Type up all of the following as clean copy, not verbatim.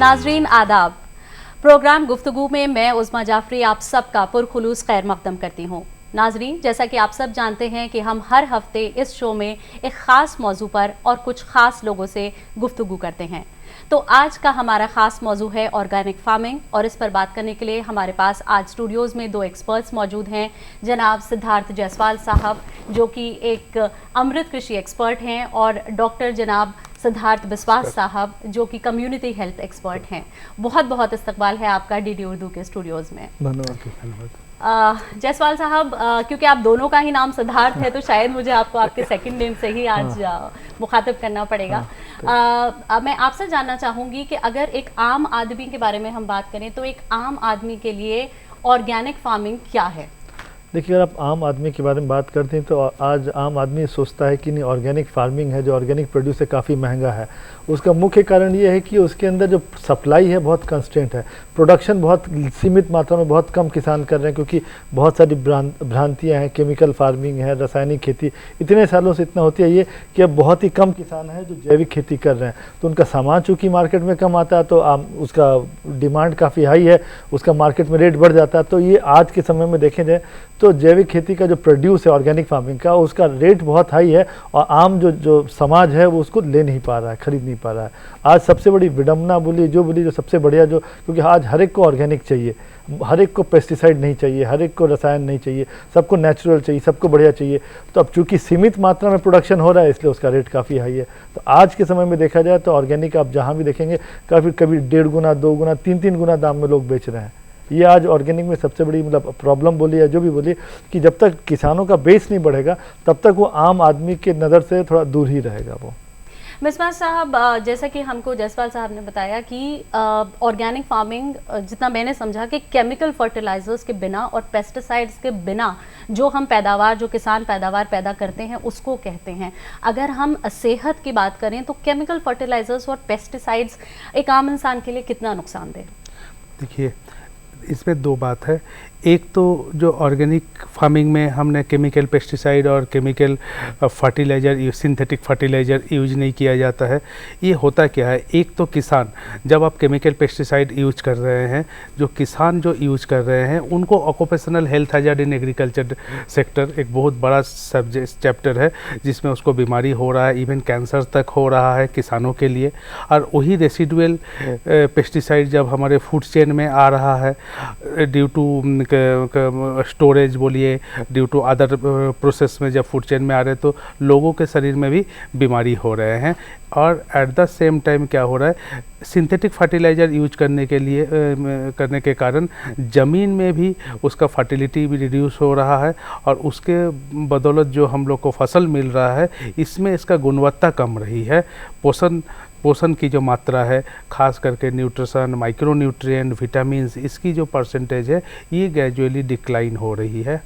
नाजरीन आदाब। प्रोग्राम गुफ्तगू में मैं उस्मा जाफरी आप सबका पुरखुलूस खैर मकदम करती हूँ। नाजरीन, जैसा कि आप सब जानते हैं कि हम हर हफ्ते इस शो में एक ख़ास मौजू पर और कुछ ख़ास लोगों से गुफ्तगू करते हैं। तो आज का हमारा ख़ास मौजू है ऑर्गेनिक फार्मिंग, और इस पर बात करने के लिए हमारे पास आज स्टूडियोज़ में दो एक्सपर्ट्स मौजूद हैं। जनाब सिद्धार्थ जायसवाल साहब जो कि एक अमृत कृषि एक्सपर्ट हैं, और डॉक्टर जनाब सिद्धार्थ बिस्वास साहब जो कि कम्युनिटी हेल्थ एक्सपर्ट हैं। बहुत बहुत इस्तकबाल है आपका डीडी उर्दू के स्टूडियोज़ में। धन्यवाद। जायसवाल साहब, क्योंकि आप दोनों का ही नाम सिद्धार्थ है तो शायद मुझे आपको आपके सेकंड नेम से ही आज मुखातिब करना पड़ेगा। मैं आपसे जानना चाहूँगी कि अगर एक आम आदमी के बारे में हम बात करें तो एक आम आदमी के लिए ऑर्गेनिक फार्मिंग क्या है? देखिए, अगर आप आम आदमी के बारे में बात करते हैं तो आज आम आदमी सोचता है कि नहीं, ऑर्गेनिक फार्मिंग है जो ऑर्गेनिक प्रोड्यूस है काफ़ी महंगा है। उसका मुख्य कारण ये है कि उसके अंदर जो सप्लाई है बहुत कंस्टेंट है, प्रोडक्शन बहुत सीमित मात्रा में बहुत कम किसान कर रहे हैं, क्योंकि बहुत सारी भ्रांतियाँ हैं। केमिकल फार्मिंग है, रासायनिक खेती इतने सालों से इतना होती है ये कि अब बहुत ही कम किसान हैं जो जैविक खेती कर रहे हैं। तो उनका सामान चूँकि मार्केट में कम आता है तो उसका डिमांड काफ़ी हाई है, उसका मार्केट में रेट बढ़ जाता है। तो ये आज के समय में देखें जाए तो जैविक खेती का जो प्रोड्यूस है ऑर्गेनिक फार्मिंग का, उसका रेट बहुत हाई है और आम जो समाज है वो उसको ले नहीं पा रहा है, खरीद नहीं पा रहा है। आज सबसे बड़ी विडम्बना बोली जो सबसे बढ़िया क्योंकि आज हर एक को ऑर्गेनिक चाहिए, हर एक को पेस्टिसाइड नहीं चाहिए, हर एक को रसायन नहीं चाहिए, सबको नेचुरल चाहिए, सबको बढ़िया चाहिए। तो अब चूंकि सीमित मात्रा में प्रोडक्शन हो रहा है इसलिए उसका रेट काफ़ी हाई है। तो आज के समय में देखा जाए तो ऑर्गेनिक आप जहाँ भी देखेंगे काफ़ी कभी 1.5 गुना 2 गुना 3 गुना दाम में लोग बेच रहे हैं। ये आज ऑर्गेनिक में सबसे बड़ी प्रॉब्लम बोली है, जो भी बोली कि जब तक किसानों का बेस नहीं बढ़ेगा तब तक वो आम आदमी के नज़र से थोड़ा दूर ही रहेगा वो। बिस्वास साहब, जैसा कि हमको जायसवाल साहब ने बताया कि ऑर्गेनिक फार्मिंग, जितना मैंने समझा कि केमिकल फर्टिलाइजर्स के बिना और पेस्टिसाइड्स के बिना जो किसान पैदावार पैदा करते हैं उसको कहते हैं। अगर हम सेहत की बात करें तो केमिकल फर्टिलाइजर्स और पेस्टिसाइड्स एक आम इंसान के लिए कितना नुकसानदेह? देखिए, इसमें दो बात है। एक तो जो ऑर्गेनिक फार्मिंग में हमने केमिकल पेस्टिसाइड और chemical fertiliser, synthetic fertiliser use नहीं किया जाता है। ये होता क्या है, एक तो किसान जब आप केमिकल पेस्टिसाइड यूज कर रहे हैं, जो किसान जो यूज कर रहे हैं उनको occupational health hazard in agriculture sector एक बहुत बड़ा सब्जेक्ट चैप्टर है जिसमें उसको बीमारी हो रहा है, इवन कैंसर तक हो रहा है किसानों के लिए। और वही रेसिडुअल पेस्टिसाइड जब हमारे फूड चेन में आ रहा है ड्यू टू स्टोरेज बोलिए, ड्यू टू अदर प्रोसेस में जब फूड चेन में आ रहे हैं तो लोगों के शरीर में भी बीमारी हो रहे हैं। और एट द सेम टाइम क्या हो रहा है, सिंथेटिक फर्टिलाइज़र यूज करने के कारण ज़मीन में भी उसका फर्टिलिटी भी रिड्यूस हो रहा है, और उसके बदौलत जो हम लोग को फसल मिल रहा है इसमें इसका गुणवत्ता कम रही है। पोषण की जो मात्रा है, खास करके न्यूट्रिशन, माइक्रो न्यूट्रिएंट, विटामिन्स, इसकी जो परसेंटेज है ये ग्रेजुअली डिक्लाइन हो रही है।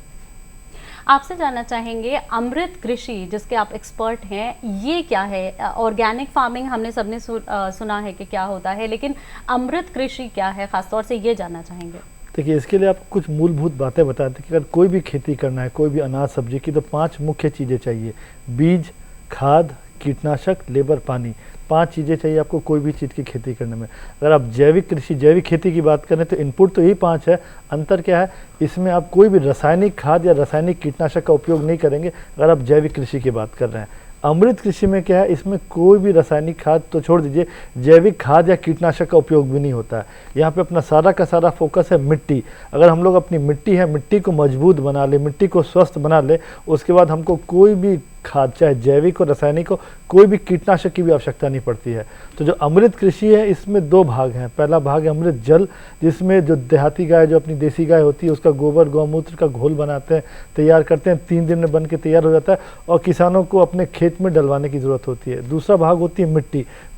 आपसे जानना चाहेंगे, अमृत कृषि जिसके आप एक्सपर्ट हैं, ये क्या है? ऑर्गेनिक फार्मिंग हमने सबने सुना है कि क्या होता है, लेकिन अमृत कृषि क्या है, खासतौर से ये जानना चाहेंगे। देखिए, इसके लिए आपको कुछ मूलभूत बातें बताते हैं कि अगर कोई भी खेती करना है, कोई भी अनाज सब्जी की, तो 5 मुख्य चीज़ें चाहिए। बीज, खाद, कीटनाशक, लेबर, पानी। 5 चीज़ें चाहिए आपको कोई भी चीज़ की खेती करने में। अगर आप जैविक खेती की बात करें तो इनपुट तो यही 5 है। अंतर क्या है, इसमें आप कोई भी रासायनिक खाद या रासायनिक कीटनाशक का उपयोग नहीं करेंगे अगर आप जैविक कृषि की बात कर रहे हैं। अमृत कृषि में क्या है, इसमें कोई भी रासायनिक खाद तो छोड़ दीजिए, जैविक खाद या कीटनाशक का उपयोग भी नहीं होता है। यहाँ पे अपना सारा का सारा फोकस है मिट्टी। अगर हम लोग अपनी मिट्टी को मजबूत बना ले, मिट्टी को स्वस्थ बना ले, उसके बाद हमको कोई भी खाद, चाहे जैविक हो रासायनिक हो, कोई भी कीटनाशक की भी आवश्यकता नहीं पड़ती है। तो जो अमृत कृषि है इसमें 2 भाग हैं। पहला भाग है अमृत जल, जिसमें जो देहाती गाय, जो अपनी देसी गाय होती है, उसका गोबर गौमूत्र का घोल बनाते हैं, तैयार करते हैं, 3 दिन में बन के तैयार हो जाता है और किसानों को अपने खेत में डलवाने की ज़रूरत होती है। दूसरा भाग होती है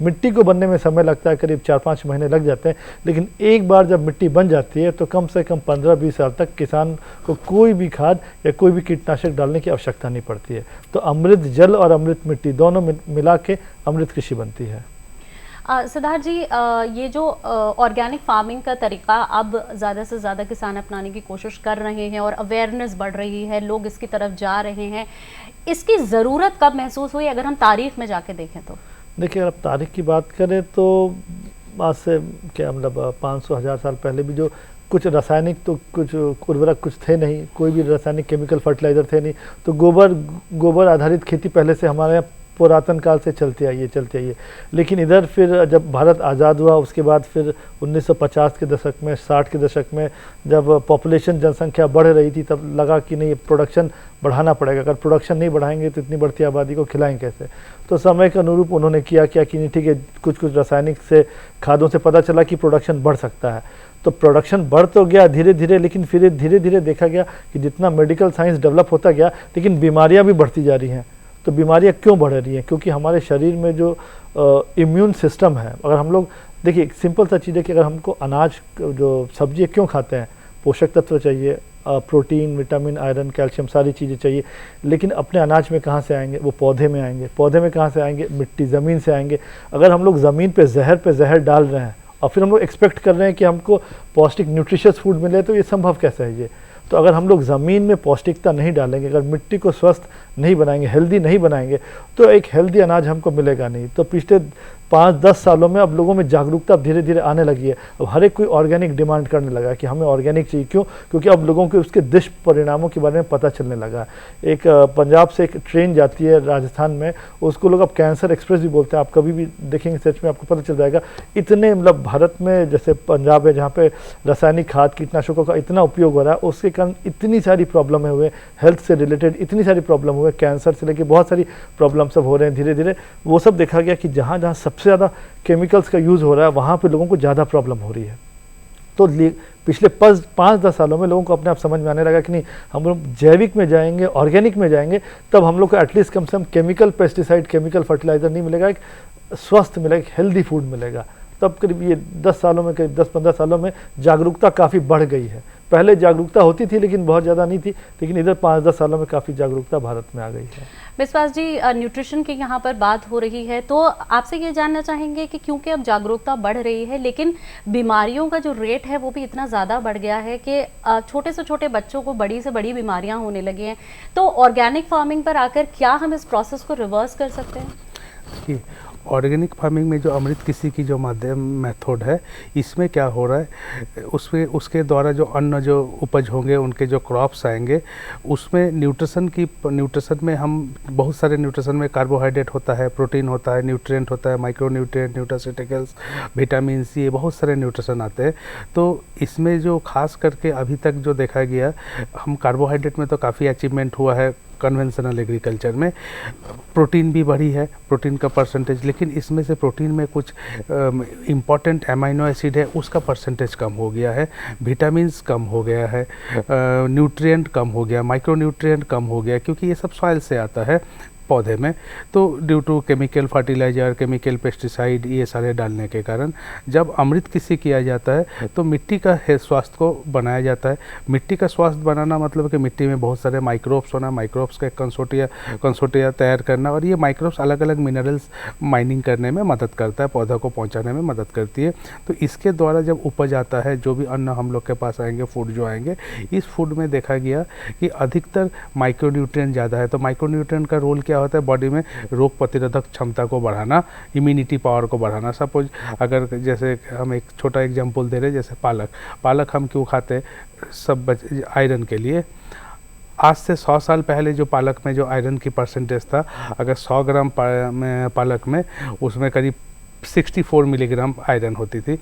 मिट्टी को बनने में समय लगता है, करीब 4-5 महीने लग जाते हैं, लेकिन एक बार जब मिट्टी बन जाती है तो कम से कम 15-20 साल तक किसान को कोई भी खाद या कोई भी कीटनाशक डालने की आवश्यकता नहीं पड़ती है। तो अमृत जल और अमृत मिट्टी दोनों मिला के अमृत कृषि बनती है। सिद्धार्थ जी, ये जो ऑर्गेनिक फार्मिंग का तरीका अब ज़्यादा से ज़्यादा किसान अपनाने की कोशिश कर रहे हैं और अवेयरनेस बढ़ रही है, लोग इसकी तरफ जा रहे हैं, इसकी ज़रूरत कब महसूस हुई अगर हम तारीख में जाके देखें तो? देखिए, अगर आप तारीख की बात करें तो आज से क्या मतलब 500-1000 साल पहले भी जो कुछ रासायनिक तो कुछ उर्वरक कुछ थे नहीं, कोई भी रासायनिक केमिकल फर्टिलाइज़र थे नहीं, तो गोबर आधारित खेती पहले से हमारे यहाँ पुरातन काल से चलती आई है। लेकिन इधर फिर जब भारत आज़ाद हुआ उसके बाद फिर 1950 के दशक में, 60 के दशक में जब पॉपुलेशन जनसंख्या बढ़ रही थी, तब लगा कि नहीं, प्रोडक्शन बढ़ाना पड़ेगा। अगर प्रोडक्शन नहीं बढ़ाएंगे तो इतनी बढ़ती आबादी को खिलाएं कैसे। तो समय के अनुरूप उन्होंने किया कि नहीं ठीक है, कुछ रासायनिक से खादों से पता चला कि प्रोडक्शन बढ़ सकता है। तो प्रोडक्शन बढ़ तो गया धीरे धीरे, लेकिन फिर धीरे धीरे देखा गया कि जितना मेडिकल साइंस डेवलप होता गया, लेकिन बीमारियां भी बढ़ती जा रही हैं। तो बीमारियां क्यों बढ़ रही हैं? क्योंकि हमारे शरीर में जो इम्यून सिस्टम है, अगर हम लोग देखिए, सिंपल सा चीज़ है कि अगर हमको अनाज जो सब्जी क्यों खाते हैं, पोषक तत्व चाहिए, प्रोटीन, विटामिन, आयरन, कैल्शियम, सारी चीज़ें चाहिए। लेकिन अपने अनाज में कहाँ से आएंगे? वो पौधे में आएंगे। पौधे में कहाँ से आएंगे? मिट्टी, ज़मीन से आएंगे। अगर हम लोग ज़मीन पे जहर डाल रहे हैं और फिर हम लोग एक्सपेक्ट कर रहे हैं कि हमको पौष्टिक न्यूट्रिशियस फूड मिले, तो ये संभव कैसे है ये? तो अगर हम लोग ज़मीन में पौष्टिकता नहीं डालेंगे, अगर मिट्टी को स्वस्थ नहीं बनाएंगे, हेल्दी नहीं बनाएंगे, तो एक हेल्दी अनाज हमको मिलेगा नहीं। तो पिछले 5-10 सालों में अब लोगों में जागरूकता धीरे धीरे आने लगी है। अब हर एक कोई ऑर्गेनिक डिमांड करने लगा है कि हमें ऑर्गेनिक चाहिए। क्यों? क्योंकि अब लोगों के उसके दुष्परिणामों के बारे में पता चलने लगा है। एक पंजाब से एक ट्रेन जाती है राजस्थान में, उसको लोग अब कैंसर एक्सप्रेस भी बोलते हैं। आप कभी भी देखेंगे सर्च में, आपको पता चल जाएगा। इतने मतलब भारत में जैसे पंजाब है, जहाँ पे रासायनिक खाद, कीटनाशकों का इतना उपयोग हो रहा है, उसके कारण इतनी सारी प्रॉब्लम हुए, हेल्थ से रिलेटेड इतनी सारी प्रॉब्लम हुए, कैंसर से लेके बहुत सारी प्रॉब्लम सब हो रहे हैं धीरे धीरे। वो सब देखा गया कि जहाँ जहाँ सबसे ज़्यादा केमिकल्स का यूज़ हो रहा है, वहाँ पे लोगों को ज़्यादा प्रॉब्लम हो रही है। तो पिछले 5-10 सालों में लोगों को अपने आप समझ में आने लगा कि नहीं, हम लोग जैविक में जाएंगे, ऑर्गेनिक में जाएंगे, तब हम लोग को एटलीस्ट कम से कम केमिकल पेस्टिसाइड, केमिकल फर्टिलाइज़र नहीं मिलेगा, एक स्वस्थ मिलेगा, एक हेल्दी फूड मिलेगा। तब करीब ये 10 सालों में, करीब 10-15 सालों में जागरूकता काफ़ी बढ़ गई है। पहले जागरूकता होती थी लेकिन बहुत ज़्यादा नहीं थी, लेकिन इधर 5-10 सालों में काफ़ी जागरूकता भारत में आ गई है। विश्वास जी, न्यूट्रिशन की यहाँ पर बात हो रही है, तो आपसे ये जानना चाहेंगे कि क्योंकि अब जागरूकता बढ़ रही है, लेकिन बीमारियों का जो रेट है वो भी इतना ज़्यादा बढ़ गया है कि छोटे से छोटे बच्चों को बड़ी से बड़ी बीमारियाँ होने लगी हैं। तो ऑर्गेनिक फार्मिंग पर आकर क्या हम इस प्रोसेस को रिवर्स कर सकते हैं? ऑर्गेनिक फार्मिंग में जो अमृत कृषि की जो माध्यम मेथड है, इसमें क्या हो रहा है, उसके द्वारा जो अन्न जो उपज होंगे, उनके जो क्रॉप्स आएंगे, उसमें न्यूट्रिशन में हम बहुत सारे न्यूट्रिशन में कार्बोहाइड्रेट होता है, प्रोटीन होता है, न्यूट्रिएंट होता है, micro nutrient, nutraceuticals, vitamin C, बहुत सारे न्यूट्रिशन आते हैं। तो इसमें जो खास करके अभी तक जो देखा गया, हम कार्बोहाइड्रेट में तो काफ़ी अचीवमेंट हुआ है कन्वेंशनल एग्रीकल्चर में, प्रोटीन भी बढ़ी है, प्रोटीन का परसेंटेज, लेकिन इसमें से प्रोटीन में कुछ इम्पॉर्टेंट अमाइनो एसिड है, उसका परसेंटेज कम हो गया है, विटामिन्स कम हो गया है, न्यूट्रिएंट कम हो गया, माइक्रो न्यूट्रिएंट कम हो गया, क्योंकि ये सब सॉइल से आता है पौधे में। तो due to chemical fertiliser, chemical pesticide, ये सारे डालने के कारण जब अमृत कृषि किया जाता है तो मिट्टी का स्वास्थ्य को बनाया जाता है। मिट्टी का स्वास्थ्य बनाना मतलब कि मिट्टी में बहुत सारे माइक्रोब्स होना, माइक्रोब्स का कंसोर्टिया तैयार करना, और ये माइक्रोब्स अलग अलग मिनरल्स माइनिंग करने में मदद करता है, पौधा को पहुँचाने में मदद करती है। तो इसके द्वारा जब उपज आता है, जो भी अन्न हम लोग के पास आएंगे, फूड जो आएंगे, इस फूड में देखा गया कि अधिकतर माइक्रोन्यूट्रिएंट ज़्यादा है। तो माइक्रोन्यूट्रिएंट का रोल क्या होता है? बॉडी में रोग प्रतिरोधक क्षमता को बढ़ाना, इम्यूनिटी पावर को बढ़ाना। सपोज अगर जैसे हम एक छोटा एग्जांपल दे रहे हैं, जैसे पालक हम क्यों खाते हैं? सब आयरन के लिए। आज से 100 साल पहले जो पालक में जो आयरन की परसेंटेज था, अगर 100 ग्राम पालक में उसमें करीब 64 मिलीग्राम आयरन होती थी।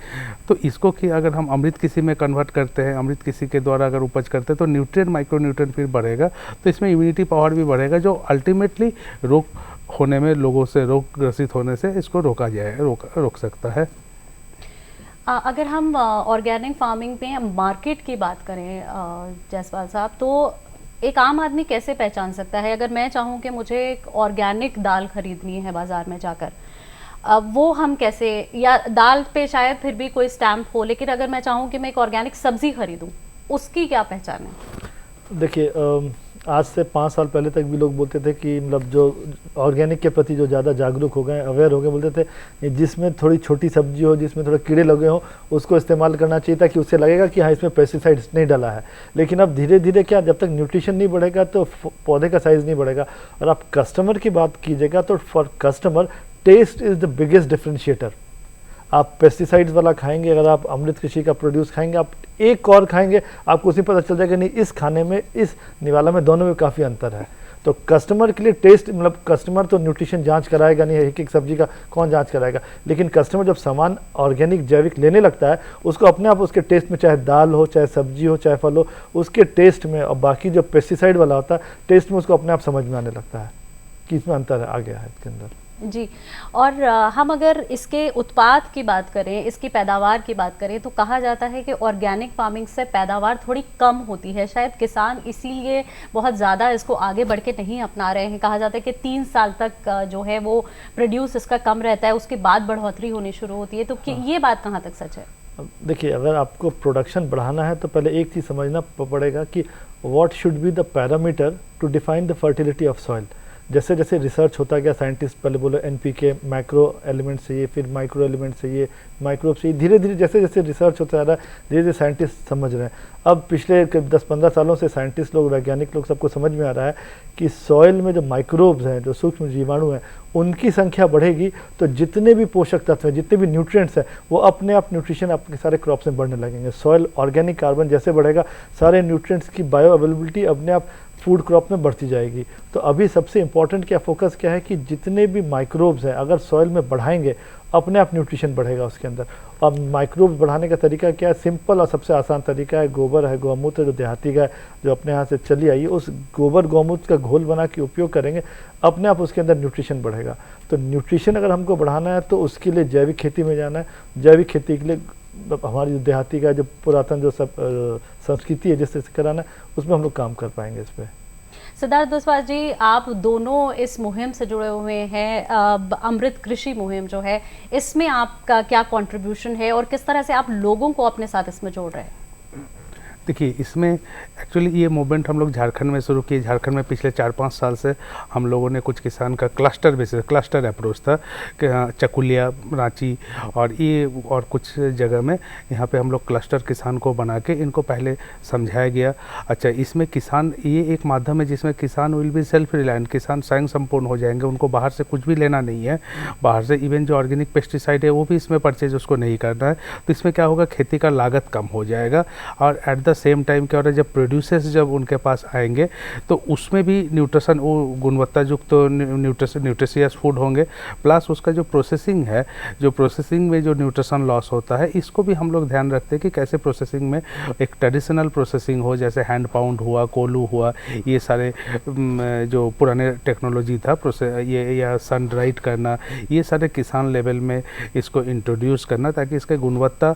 तो इसको कि अगर हम अमृत कृषि में कन्वर्ट करते हैं, अमृत कृषि के द्वारा अगर उपज करते हैं, तो न्यूट्रिएंट, माइक्रो न्यूट्रिएंट फिर बढ़ेगा, तो इसमें इम्यूनिटी पावर भी बढ़ेगा, जो अल्टीमेटली रोग होने में, लोगों से रोग ग्रसित होने से इसको रोक सकता है। अगर हम ऑर्गेनिक फार्मिंग में मार्केट की बात करें जायसवाल साहब, तो एक आम आदमी कैसे पहचान सकता है? अगर मैं चाहूँ कि मुझे एक ऑर्गेनिक दाल खरीदनी है बाज़ार में जाकर, वो हम कैसे, या दाल पे शायद फिर भी कोई स्टैम्प हो, लेकिन अगर मैं चाहूँ कि मैं एक ऑर्गेनिक सब्जी खरीदूँ, उसकी क्या पहचान है? देखिए, आज से 5 साल पहले तक भी लोग बोलते थे कि मतलब जो ऑर्गेनिक के प्रति जो ज़्यादा जागरूक हो गए, अवेयर हो गए, बोलते थे जिसमें थोड़ी छोटी सब्जी हो, जिसमें थोड़े कीड़े लगे हों, उसको इस्तेमाल करना चाहिए, ताकि उससे लगेगा कि हाँ, इसमें पेस्टिसाइड्स नहीं डाला है। लेकिन अब धीरे धीरे क्या, जब तक न्यूट्रिशन नहीं बढ़ेगा तो पौधे का साइज़ नहीं बढ़ेगा। और आप कस्टमर की बात कीजिएगा तो for customer taste is the biggest differentiator. आप पेस्टिसाइड्स वाला खाएंगे, अगर आप अमृत कृषि का प्रोड्यूस खाएंगे, आप एक और खाएंगे, आपको उसी पता चल जाएगा नहीं इस खाने में, इस निवाला में, दोनों में काफ़ी अंतर है। तो कस्टमर के लिए टेस्ट, मतलब कस्टमर तो न्यूट्रिशन जांच कराएगा नहीं, एक एक सब्जी का कौन जांच कराएगा, लेकिन कस्टमर जब सामान ऑर्गेनिक जैविक लेने लगता है, उसको अपने आप उसके टेस्ट में, चाहे दाल हो, चाहे सब्जी हो, चाहे फल हो, उसके टेस्ट में, और बाकी जो पेस्टिसाइड वाला होता है टेस्ट में, उसको अपने आप समझ में आने लगता है कि इसमें अंतर आ गया है इसके अंदर। जी। और हम अगर इसके उत्पाद की बात करें, इसकी पैदावार की बात करें, तो कहा जाता है कि ऑर्गेनिक फार्मिंग से पैदावार थोड़ी कम होती है, शायद किसान इसीलिए बहुत ज़्यादा इसको आगे बढ़ के नहीं अपना रहे हैं। कहा जाता है कि 3 साल तक जो है वो प्रोड्यूस इसका कम रहता है, उसके बाद बढ़ोतरी होनी शुरू होती है। तो ये बात कहाँ तक सच है? अब देखिए, अगर आपको प्रोडक्शन बढ़ाना है तो पहले एक चीज़ समझना पड़ेगा कि what should be the parameter to define the fertility of soil. जैसे जैसे रिसर्च होता गया, साइंटिस्ट पहले बोलो NPK माइक्रो एलिमेंट चाहिए, फिर माइक्रो एलिमेंट चाहिए, माइक्रोब चाहिए, धीरे धीरे जैसे जैसे रिसर्च होता जा रहा है, धीरे धीरे साइंटिस्ट समझ रहे हैं। अब पिछले 10-15 सालों से साइंटिस्ट लोग, वैज्ञानिक लोग, सबको समझ में आ रहा है कि सॉइल में जो माइक्रोब्स हैं, जो सूक्ष्म जीवाणु हैं, उनकी संख्या बढ़ेगी तो जितने भी पोषक तत्व हैं, जितने भी न्यूट्रिएंट्स हैं, वो अपने आप न्यूट्रिशन आपके सारे क्रॉप्स में बढ़ने लगेंगे। सॉइल ऑर्गेनिक कार्बन जैसे बढ़ेगा, सारे न्यूट्रिएंट्स की बायो अवेलेबिलिटी अपने आप फूड क्रॉप में बढ़ती जाएगी। तो अभी सबसे इम्पॉर्टेंट क्या फोकस क्या है कि जितने भी माइक्रोब्स हैं अगर सॉइल में बढ़ाएंगे, अपने आप न्यूट्रिशन बढ़ेगा उसके अंदर। अब माइक्रोब्स बढ़ाने का तरीका क्या है? सिंपल और सबसे आसान तरीका है, गोबर है, गौमूत्र, जो देहाती गाय जो अपने यहाँ से चली आई है, उस गोबर गौमूत्र का घोल बना के उपयोग करेंगे, अपने आप उसके अंदर न्यूट्रिशन बढ़ेगा। तो न्यूट्रिशन अगर हमको बढ़ाना है तो उसके लिए जैविक खेती में जाना है। जैविक खेती के लिए हमारी जो देहाती का जो पुरातन जो सब संस्कृति है जिससे कराना है, उसमें हम लोग काम कर पाएंगे इस पर। सिद्धार्थ बिस्वास जी, आप दोनों इस मुहिम से जुड़े हुए हैं। अमृत कृषि मुहिम जो है, इसमें आपका क्या कंट्रीब्यूशन है और किस तरह से आप लोगों को अपने साथ इसमें जोड़ रहे हैं? देखिए, इसमें एक्चुअली ये मूवमेंट हम लोग झारखंड में शुरू किए। झारखंड में पिछले 4-5 साल से हम लोगों ने कुछ किसान का क्लस्टर बेसिस, क्लस्टर अप्रोच था कि चकुलिया, रांची और ये और कुछ जगह में यहाँ पे हम लोग क्लस्टर किसान को बना के इनको पहले समझाया गया। अच्छा, इसमें किसान, ये एक माध्यम है जिसमें किसान विल बी सेल्फ रिलायंट, किसान स्वयं संपूर्ण हो जाएंगे, उनको बाहर से कुछ भी लेना नहीं है। बाहर से इवन जो ऑर्गेनिक पेस्टिसाइड है वो भी इसमें परचेज उसको नहीं करना है। तो इसमें क्या होगा, खेती का लागत कम हो जाएगा और एट द सेम टाइम क्या हो रहा है, जब प्रोड्यूसर्स जब उनके पास आएंगे तो उसमें भी न्यूट्रिशन, वो गुणवत्ता युक्त तो न्यूट्रिशियस फूड होंगे, प्लस उसका जो प्रोसेसिंग है, जो प्रोसेसिंग में जो न्यूट्रिशन लॉस होता है, इसको भी हम लोग ध्यान रखते हैं कि कैसे प्रोसेसिंग में एक ट्रेडिशनल प्रोसेसिंग हो, जैसे हैंड पाउंड हुआ, कोलू हुआ, ये सारे जो पुराने टेक्नोलॉजी था ये या सन ड्राइड करना, ये सारे किसान लेवल में इसको इंट्रोड्यूस करना ताकि इसके गुणवत्ता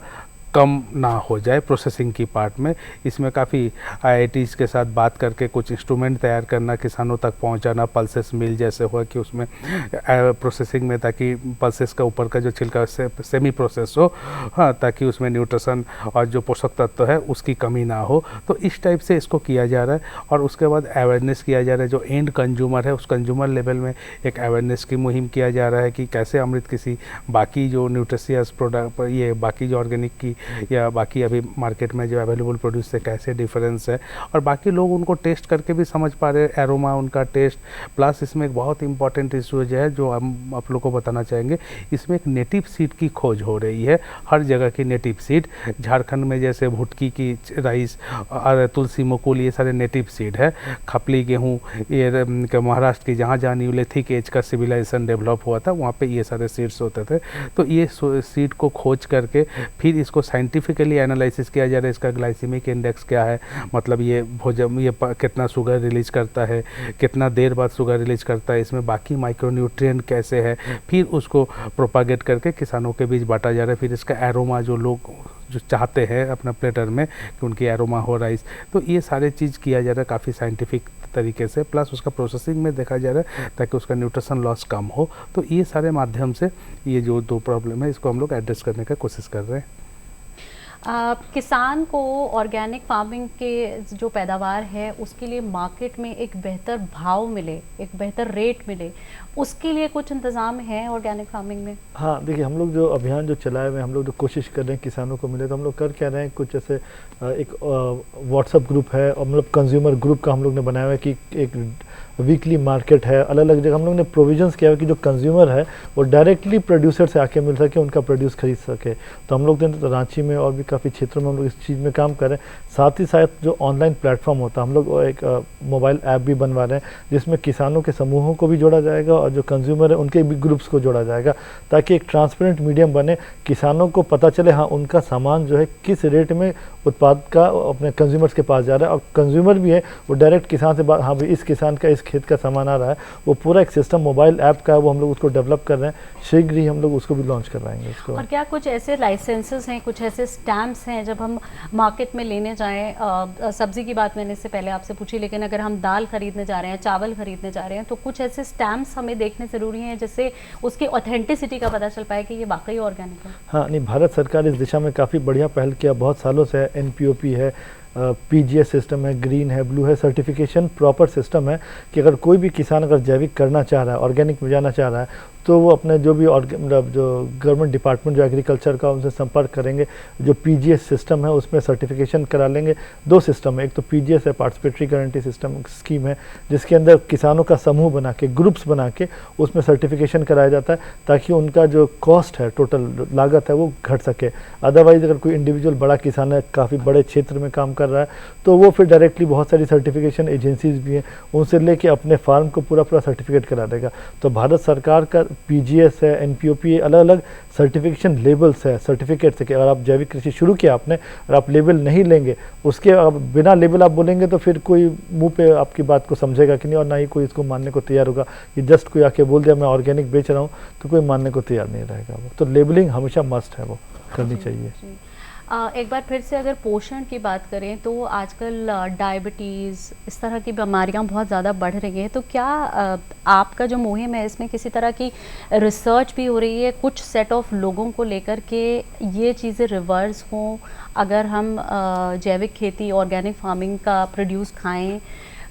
कम ना हो जाए प्रोसेसिंग की पार्ट में। इसमें काफ़ी IITs के साथ बात करके कुछ इंस्ट्रूमेंट तैयार करना, किसानों तक पहुंचाना, पल्सेस मिल जैसे हुआ कि उसमें प्रोसेसिंग में, ताकि पल्सेस का ऊपर का जो छिलका सेमी प्रोसेस हो, हाँ, ताकि उसमें न्यूट्रिशन और जो पोषक तत्व है उसकी कमी ना हो। तो इस टाइप से इसको किया जा रहा है और उसके बाद अवेयरनेस किया जा रहा है। जो एंड कंज्यूमर है उस कंज्यूमर लेवल में एक अवेयरनेस की मुहिम किया जा रहा है कि कैसे अमृत किसी बाकी जो न्यूट्रिशियस प्रोडक्ट, ये बाकी जो ऑर्गेनिक की या बाकी अभी मार्केट में जो अवेलेबल प्रोड्यूस से कैसे डिफरेंस है, और बाकी लोग उनको टेस्ट करके भी समझ पा रहे हैं, एरोमा उनका टेस्ट। प्लस इसमें एक बहुत इंपॉर्टेंट इशू है जो हम आप लोग को बताना चाहेंगे, इसमें एक नेटिव सीड की खोज हो रही है, हर जगह की नेटिव सीड। झारखंड में जैसे भुटकी की राइस और तुलसी मुकुल, ये सारे नेटिव सीड है। खपली गेहूँ, ये महाराष्ट्र की जहाँ जहाँ न्यूलिथिक एज का सिविलाइजेशन डेवलप हुआ था वहाँ पे ये सारे सीड्स होते थे। तो ये सीड को खोज करके फिर इसको साइंटिफिकली एनालिसिस किया जा रहा है, इसका ग्लाइसेमिक इंडेक्स क्या है, मतलब ये भोजन ये कितना शुगर रिलीज करता है, कितना देर बाद शुगर रिलीज करता है, इसमें बाकी माइक्रोन्यूट्रिएंट कैसे है, फिर उसको प्रोपागेट करके किसानों के बीच बांटा जा रहा है। फिर इसका एरोमा जो लोग जो चाहते हैं अपना प्लेटर में कि उनकी एरोमा हो राइस, तो ये सारे चीज़ किया जा रहा है काफ़ी साइंटिफिक तरीके से। प्लस उसका प्रोसेसिंग में देखा जा रहा है ताकि उसका न्यूट्रिशन लॉस कम हो। तो ये सारे माध्यम से ये जो 2 प्रॉब्लम है इसको हम लोग एड्रेस करने का कोशिश कर रहे हैं। किसान को ऑर्गेनिक फार्मिंग के जो पैदावार है उसके लिए मार्केट में एक बेहतर भाव मिले, एक बेहतर रेट मिले, उसके लिए कुछ इंतज़ाम है ऑर्गेनिक फार्मिंग में? हाँ, देखिए, हम लोग जो अभियान जो चलाए हुए, हम लोग जो कोशिश कर रहे हैं किसानों को मिले, तो हम लोग कर क्या रहे हैं, कुछ ऐसे एक व्हाट्सएप ग्रुप है और मतलब कंज्यूमर ग्रुप का हम लोग ने बनाया हुआ है कि एक वीकली मार्केट है, अलग अलग जगह हम लोग ने प्रोविजंस किया है कि जो कंज्यूमर है वो डायरेक्टली प्रोड्यूसर से आके मिल सके, उनका प्रोड्यूस खरीद सके। तो हम लोग तो रांची में और भी काफ़ी क्षेत्रों में हम लोग इस चीज़ में काम कर रहे हैं। साथ ही साथ जो ऑनलाइन प्लेटफॉर्म होता है, हम लोग एक मोबाइल ऐप भी बनवा रहे हैं जिसमें किसानों के समूहों को भी जोड़ा जाएगा और जो कंज्यूमर है उनके भी ग्रुप्स को जोड़ा जाएगा, ताकि एक ट्रांसपेरेंट मीडियम बने, किसानों को पता चले हाँ उनका सामान जो है किस रेट में उत्पाद का अपने कंज्यूमर्स के पास जा रहा है, और कंज्यूमर भी है वो डायरेक्ट किसान से बात, हाँ भाई इस किसान का इस खेत का सामान आ रहा है, वो पूरा एक सिस्टम मोबाइल ऐप का है, वो हम लोग उसको डेवलप कर रहे हैं। शीघ्र ही हम लोग उसको भी लॉन्च करवाएंगे उसको। और क्या कुछ ऐसे लाइसेंसेस हैं, कुछ ऐसे स्टैम्प्स हैं जब हम मार्केट में लेने जाएं, सब्जी की बात मैंने इससे पहले आपसे पूछी, लेकिन अगर हम दाल खरीदने जा रहे हैं, चावल खरीदने जा रहे हैं, तो कुछ ऐसे स्टैम्प्स हमें देखने ज़रूरी हैं जिससे उसकी ऑथेंटिसिटी का पता चल पाए कि ये वाकई ऑर्गेनिक है? हाँ, नहीं, भारत सरकार इस दिशा में काफ़ी बढ़िया पहल किया, बहुत सालों से है। NPOP है, PGS सिस्टम है, ग्रीन है, ब्लू है, सर्टिफिकेशन प्रॉपर सिस्टम है कि अगर कोई भी किसान अगर जैविक करना चाह रहा है, ऑर्गेनिक में जाना चाह रहा है, तो वो अपने जो भी मतलब जो गवर्नमेंट डिपार्टमेंट जो एग्रीकल्चर का उनसे संपर्क करेंगे, जो PGS सिस्टम है उसमें सर्टिफिकेशन करा लेंगे। दो सिस्टम है, एक तो PGS है, पार्टिसिपेटरी गारंटी सिस्टम स्कीम है, जिसके अंदर किसानों का समूह बना के, ग्रुप्स बना के उसमें सर्टिफिकेशन कराया जाता है ताकि उनका जो कॉस्ट है, टोटल लागत है, वो घट सके। अदरवाइज अगर कोई इंडिविजुअल बड़ा किसान है, काफ़ी बड़े क्षेत्र में काम कर रहा है, तो वो फिर डायरेक्टली बहुत सारी सर्टिफिकेशन एजेंसीज भी हैं, उनसे लेके अपने फार्म को पूरा सर्टिफिकेट करा देगा। तो भारत सरकार का PGS है, NPOP है, अलग अलग सर्टिफिकेशन लेबल्स है, सर्टिफिकेट्स है कि अगर आप जैविक कृषि शुरू किया आपने और आप लेबल नहीं लेंगे, उसके अब बिना लेबल आप बोलेंगे तो फिर कोई मुंह पे आपकी बात को समझेगा कि नहीं, और ना ही कोई इसको मानने को तैयार होगा। कि जस्ट कोई आके बोल दिया मैं ऑर्गेनिक बेच रहा हूँ तो कोई मानने को तैयार नहीं रहेगा। वो तो लेबलिंग हमेशा मस्ट है, वो करनी चाहिए। एक बार फिर से अगर पोषण की बात करें तो आजकल डायबिटीज़, इस तरह की बीमारियां बहुत ज़्यादा बढ़ रही हैं, तो क्या आपका जो मुहिम है इसमें किसी तरह की रिसर्च भी हो रही है कुछ सेट ऑफ लोगों को लेकर के ये चीज़ें रिवर्स हों, अगर हम जैविक खेती, ऑर्गेनिक फार्मिंग का प्रोड्यूस खाएं,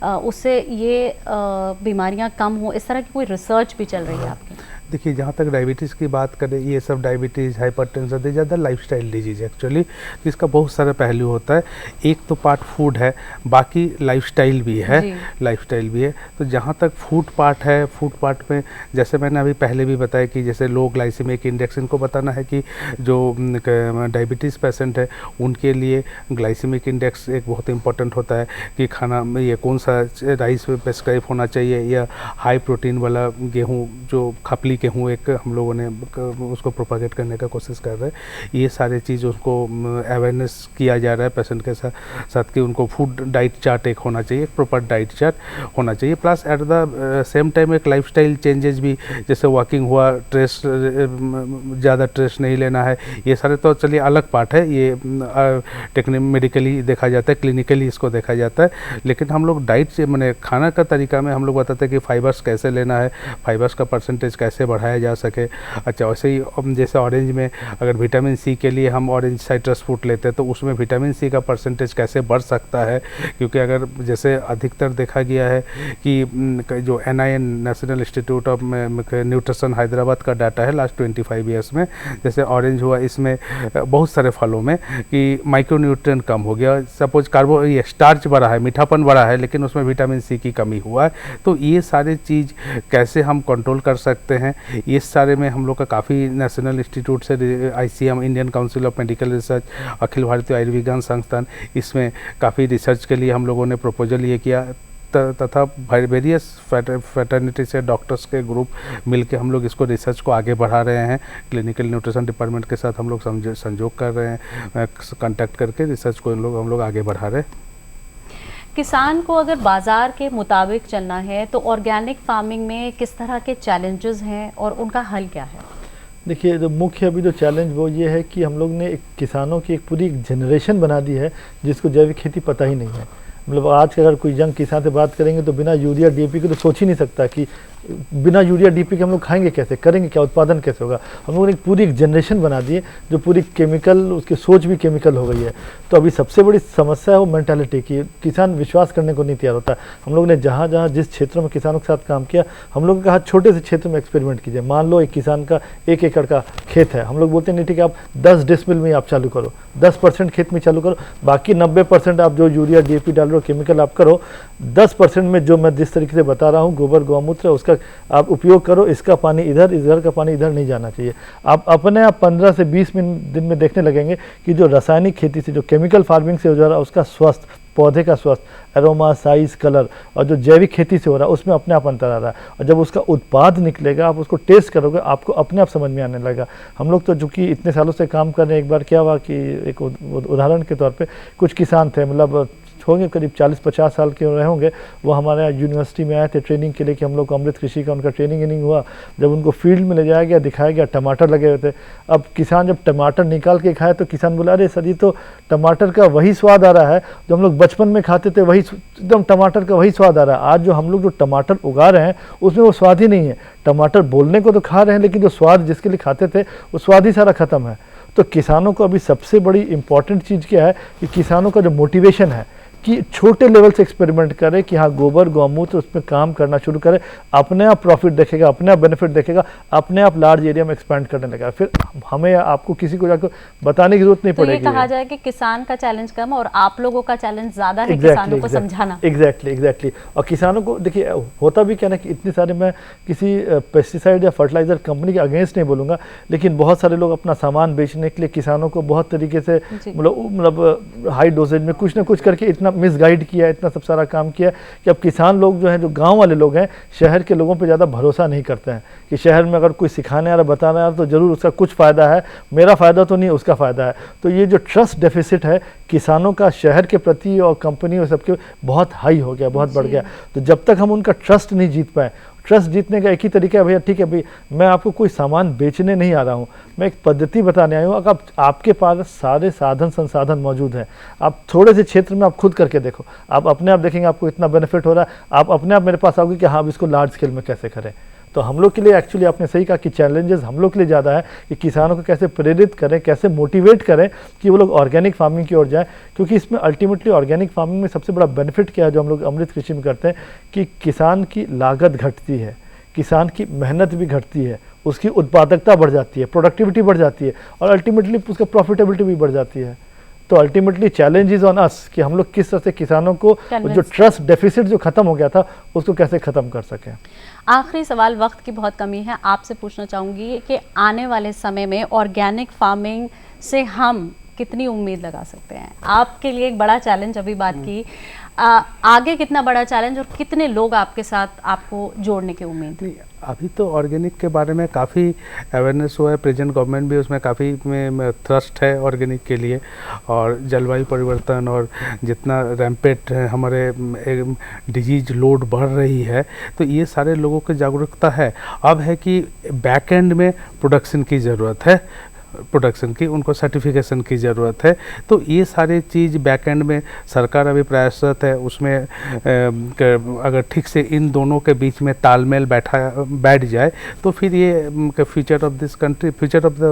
उससे ये बीमारियां कम हो, इस तरह की कोई रिसर्च भी चल रही है आपकी? देखिए, जहाँ तक डायबिटीज़ की बात करें, ये सब डायबिटीज़, हाइपरटेंशन, ये ज़्यादा लाइफस्टाइल डिजीज़ एक्चुअली, तो इसका बहुत सारा पहलू होता है। एक तो पार्ट फूड है, बाकी लाइफस्टाइल भी है, लाइफस्टाइल भी है। तो जहाँ तक फूड पार्ट है, फूड पार्ट में जैसे मैंने अभी पहले भी बताया कि जैसे लो ग्लाइसेमिक इंडेक्स, इनको बताना है कि जो डायबिटीज़ पेशेंट है उनके लिए ग्लाइसेमिक इंडेक्स एक बहुत इंपॉर्टेंट होता है कि खाना में ये कौन सा राइस प्रेस्क्राइब होना चाहिए, या हाई प्रोटीन वाला गेहूँ, जो खपली गेहूँ एक हम लोगों ने उसको प्रोपागेट करने का कोशिश कर रहे हैं। ये सारे चीज़ उसको अवेयरनेस किया जा रहा है पेशेंट के साथ कि उनको फूड डाइट चार्ट एक होना चाहिए, एक प्रॉपर डाइट चार्ट होना चाहिए। Plus at the same time एक लाइफस्टाइल चेंजेस भी, जैसे वॉकिंग हुआ, स्ट्रेस, ज़्यादा स्ट्रेस नहीं लेना है, ये सारे तो चलिए अलग पार्ट है, ये टेक्निक मेडिकली देखा जाता है, क्लिनिकली इसको देखा जाता है। लेकिन हम लोग डाइट से मैंने खाना का तरीका में हम लोग बताते हैं कि फाइबर्स कैसे लेना है, फाइबर्स का परसेंटेज कैसे बढ़ाया जा सके। अच्छा, वैसे ही जैसे ऑरेंज में अगर विटामिन सी के लिए हम ऑरेंज साइट्रस फ्रूट लेते हैं तो उसमें विटामिन सी का परसेंटेज कैसे बढ़ सकता है, क्योंकि अगर जैसे अधिकतर देखा गया है कि जो NIN national institute of nutrition Hyderabad का डाटा है लास्ट 25 ईयर्स में, जैसे ऑरेंज हुआ, इसमें बहुत सारे फलों में कि माइक्रोन्यूट्रिएंट कम हो गया, सपोज ये स्टार्च बढ़ा है, मीठापन बढ़ा है, लेकिन उसमें विटामिन सी की कमी हुआ है। तो ये सारी चीज़ कैसे हम कंट्रोल कर सकते हैं, ये सारे में हम लोग का काफ़ी नेशनल इंस्टीट्यूट से, ICM, Indian Council of Medical Research, Akhil Bharatiya Ayurvigyan संस्थान, इसमें काफ़ी रिसर्च के लिए हम लोगों ने प्रपोजल ये किया, तथा वेरियस फैटर्निटी से डॉक्टर्स के ग्रुप मिलके हम लोग इसको रिसर्च को आगे बढ़ा रहे हैं। क्लिनिकल न्यूट्रिशन डिपार्टमेंट के साथ हम लोग संजोग कर रहे हैं, कांटेक्ट करके रिसर्च को हम लोग आगे बढ़ा रहे हैं। किसान को अगर बाज़ार के मुताबिक चलना है तो ऑर्गेनिक फार्मिंग में किस तरह के चैलेंजेस हैं और उनका हल क्या है? देखिए, जो मुख्य अभी जो चैलेंज वो ये है कि हम लोग ने एक किसानों की एक पूरी जनरेशन बना दी है जिसको जैविक खेती पता ही नहीं है। मतलब आज अगर कोई यंग किसान से बात करेंगे तो बिना यूरिया DAP के तो सोच ही नहीं सकता कि बिना यूरिया डीपी के हम लोग खाएंगे कैसे, करेंगे क्या, उत्पादन कैसे होगा। हम लोगों ने एक पूरी जनरेशन बना दी है जो पूरी केमिकल, उसकी सोच भी केमिकल हो गई है। तो अभी सबसे बड़ी समस्या है वो मेंटालिटी की, किसान विश्वास करने को नहीं तैयार होता। हम लोग ने जहाँ जहाँ जिस क्षेत्रों में किसानों के साथ काम किया, हम लोगों ने कहा छोटे से क्षेत्र में एक्सपेरिमेंट कीजिए। मान लो एक किसान का 1 एकड़ का खेत है, हम लोग बोलते हैं नहीं ठीक है आप 10 डेसिमल में आप चालू करो, 10% खेत में चालू करो, बाकी 90% आप जो यूरिया डीएपी डाल रहे हो, केमिकल आप करो, 10% में जो मैं जिस तरीके से बता रहा हूँ गोबर गौमूत्र उसका आप उपयोग करो। इसका पानी इधर, इस घर का पानी इधर नहीं जाना चाहिए। आप अपने आप 15 से 20 दिन में देखने लगेंगे कि जो रासायनिक खेती से, जो केमिकल फार्मिंग से हो जा रहा है उसका स्वास्थ्य, पौधे का स्वास्थ्य, एरोमा, साइज, कलर, और जो जैविक खेती से हो रहा है उसमें अपने आप अंतर आ रहा है। और जब उसका उत्पाद निकलेगा, आप उसको टेस्ट करोगे, आपको अपने आप समझ में आने लगेगा। हम लोग तो चूँकि इतने सालों से काम कर रहे हैं, एक बार क्या हुआ कि एक उदाहरण के तौर पे कुछ किसान थे, मतलब होंगे करीब 40-50 साल के रहे होंगे, वो हमारे यहाँ यूनिवर्सिटी में आए थे ट्रेनिंग के लिए कि हम लोग को अमृत कृषि का उनका ट्रेनिंग हुआ। जब उनको फील्ड में ले जाया गया, दिखाया गया, टमाटर लगे हुए थे। अब किसान जब टमाटर निकाल के खाए तो किसान बोला अरे सर ये तो टमाटर का वही स्वाद आ रहा है जो हम लोग बचपन में खाते थे, वही एकदम टमाटर का वही स्वाद आ रहा है। आज जो हम लोग जो टमाटर उगा रहे हैं उसमें वो स्वाद ही नहीं है। टमाटर बोलने को तो खा रहे हैं लेकिन जो स्वाद जिसके लिए खाते थे वो स्वाद ही सारा खत्म है। तो किसानों को अभी सबसे बड़ी इंपॉर्टेंट चीज़ क्या है कि किसानों का जो मोटिवेशन है कि छोटे लेवल से एक्सपेरिमेंट करें कि हाँ गोबर गौमूत्र उसमें काम करना शुरू करें, अपने आप प्रॉफिट देखेगा, अपने आप बेनिफिट देखेगा, अपने आप लार्ज एरिया में एक्सपेंड करने लगेगा। फिर हमें आपको किसी को जाकर बताने की जरूरत नहीं पड़ेगी। तो ये कहा जाए कि किसान का चैलेंज कम और आप लोगों का चैलेंज ज्यादा है, किसानों को समझाना। एग्जैक्टली। और किसानों को देखिए होता भी क्या ना कि इतने सारे, मैं किसी पेस्टिसाइड या फर्टिलाइजर कंपनी के अगेंस्ट नहीं बोलूँगा, लेकिन बहुत सारे लोग अपना सामान बेचने के लिए किसानों को बहुत तरीके से मतलब हाई डोजेज में कुछ ना कुछ करके इतना मिसगाइड किया, इतना सब सारा काम किया कि अब किसान लोग जो हैं, जो गांव वाले लोग हैं, शहर के लोगों पे ज़्यादा भरोसा नहीं करते हैं कि शहर में अगर कोई सिखाने आ रहा, बताना आ रहा तो ज़रूर उसका कुछ फ़ायदा है, मेरा फ़ायदा तो नहीं उसका फ़ायदा है। तो ये जो ट्रस्ट डेफिसिट है किसानों का शहर के प्रति और कंपनी और सबके बहुत हाई हो गया, बहुत बढ़ गया। तो जब तक हम उनका ट्रस्ट नहीं जीत पाए, ट्रस्ट जीतने का एक ही तरीका है भैया ठीक है भाई मैं आपको कोई सामान बेचने नहीं आ रहा हूँ, मैं एक पद्धति बताने आया हूँ। अगर आपके पास सारे साधन संसाधन मौजूद हैं, आप थोड़े से क्षेत्र में आप खुद करके देखो, आप अपने आप देखेंगे आपको इतना बेनिफिट हो रहा है, आप अपने आप मेरे पास आओगे कि हाँ अब इसको लार्ज स्केल में कैसे करें। तो हम लोग के लिए एक्चुअली आपने सही कहा कि चैलेंजेस हम लोग के लिए ज़्यादा है कि किसानों को कैसे प्रेरित करें, कैसे मोटिवेट करें कि वो लोग ऑर्गेनिक फार्मिंग की ओर जाएं, क्योंकि इसमें अल्टीमेटली ऑर्गेनिक फार्मिंग में सबसे बड़ा बेनिफिट क्या है जो हम लोग अमृत कृषि में करते हैं कि किसान की लागत घटती है, किसान की मेहनत भी घटती है, उसकी उत्पादकता बढ़ जाती है, प्रोडक्टिविटी बढ़ जाती है और अल्टीमेटली उसका प्रॉफिटेबिलिटी भी बढ़ जाती है। तो ultimately challenge is on us कि हम लोग किस तरह से किसानों को जो ट्रस्ट डेफिसिट जो खत्म हो गया था उसको कैसे खत्म कर सकें। आखिरी सवाल, वक्त की बहुत कमी है, आपसे पूछना चाहूँगी कि आने वाले समय में ऑर्गेनिक फार्मिंग से हम कितनी उम्मीद लगा सकते हैं? आपके लिए एक बड़ा चैलेंज अभी बात की, आगे कितना बड़ा चैलेंज और कितने लोग आपके साथ आपको जोड़ने की उम्मीद? अभी तो ऑर्गेनिक के बारे में काफ़ी अवेयरनेस हुआ है, प्रेजेंट गवर्नमेंट भी उसमें काफ़ी में थ्रस्ट है ऑर्गेनिक के लिए, और जलवायु परिवर्तन और जितना रैम्पेट हमारे डिजीज लोड बढ़ रही है तो ये सारे लोगों की जागरूकता है। अब है कि बैक एंड में प्रोडक्शन की ज़रूरत है, प्रोडक्शन की उनको सर्टिफिकेशन की ज़रूरत है। तो ये सारी चीज़ बैक एंड में सरकार अभी प्रयासरत है, उसमें अगर ठीक से इन दोनों के बीच में तालमेल बैठ जाए तो फिर ये future of this country, future of the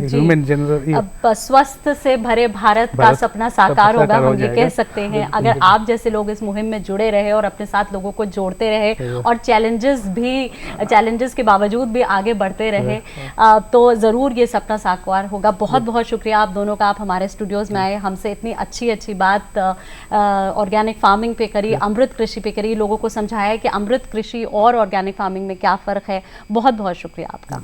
human general, अब स्वस्थ से भरे भारत का सपना साकार होगा, हम ये कह सकते हैं। अगर आप जैसे लोग इस मुहिम में जुड़े रहे और अपने साथ लोगों को जोड़ते रहे और चैलेंजेस के बावजूद भी आगे बढ़ते रहे तो ज़रूर ये सपना साकार होगा। बहुत बहुत शुक्रिया आप दोनों का, आप हमारे स्टूडियोज़ में आए, हमसे इतनी अच्छी बात ऑर्गेनिक फार्मिंग पे करी, अमृत कृषि पे करी, लोगों को समझाया कि अमृत कृषि और ऑर्गेनिक फार्मिंग में क्या फ़र्क है। बहुत बहुत शुक्रिया आपका।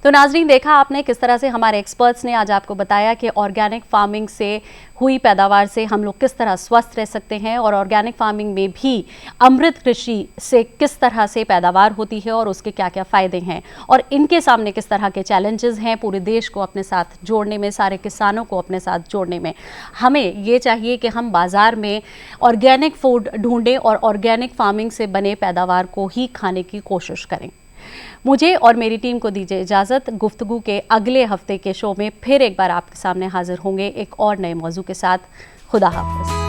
तो नाजरीन, देखा आपने किस तरह से हमारे एक्सपर्ट्स ने आज आपको बताया कि ऑर्गेनिक फार्मिंग से हुई पैदावार से हम लोग किस तरह स्वस्थ रह सकते हैं और ऑर्गेनिक फार्मिंग में भी अमृत कृषि से किस तरह से पैदावार होती है और उसके क्या क्या फ़ायदे हैं और इनके सामने किस तरह के चैलेंजेस हैं पूरे देश को अपने साथ जोड़ने में, सारे किसानों को अपने साथ जोड़ने में। हमें ये चाहिए कि हम बाज़ार में ऑर्गेनिक फूड ढूंढें और ऑर्गेनिक फार्मिंग से बने पैदावार को ही खाने की कोशिश करें। मुझे और मेरी टीम को दीजिए इजाज़त। गुफ्तगू के अगले हफ्ते के शो में फिर एक बार आपके सामने हाजिर होंगे एक और नए मौजू के साथ। खुदा हाफ़िज़।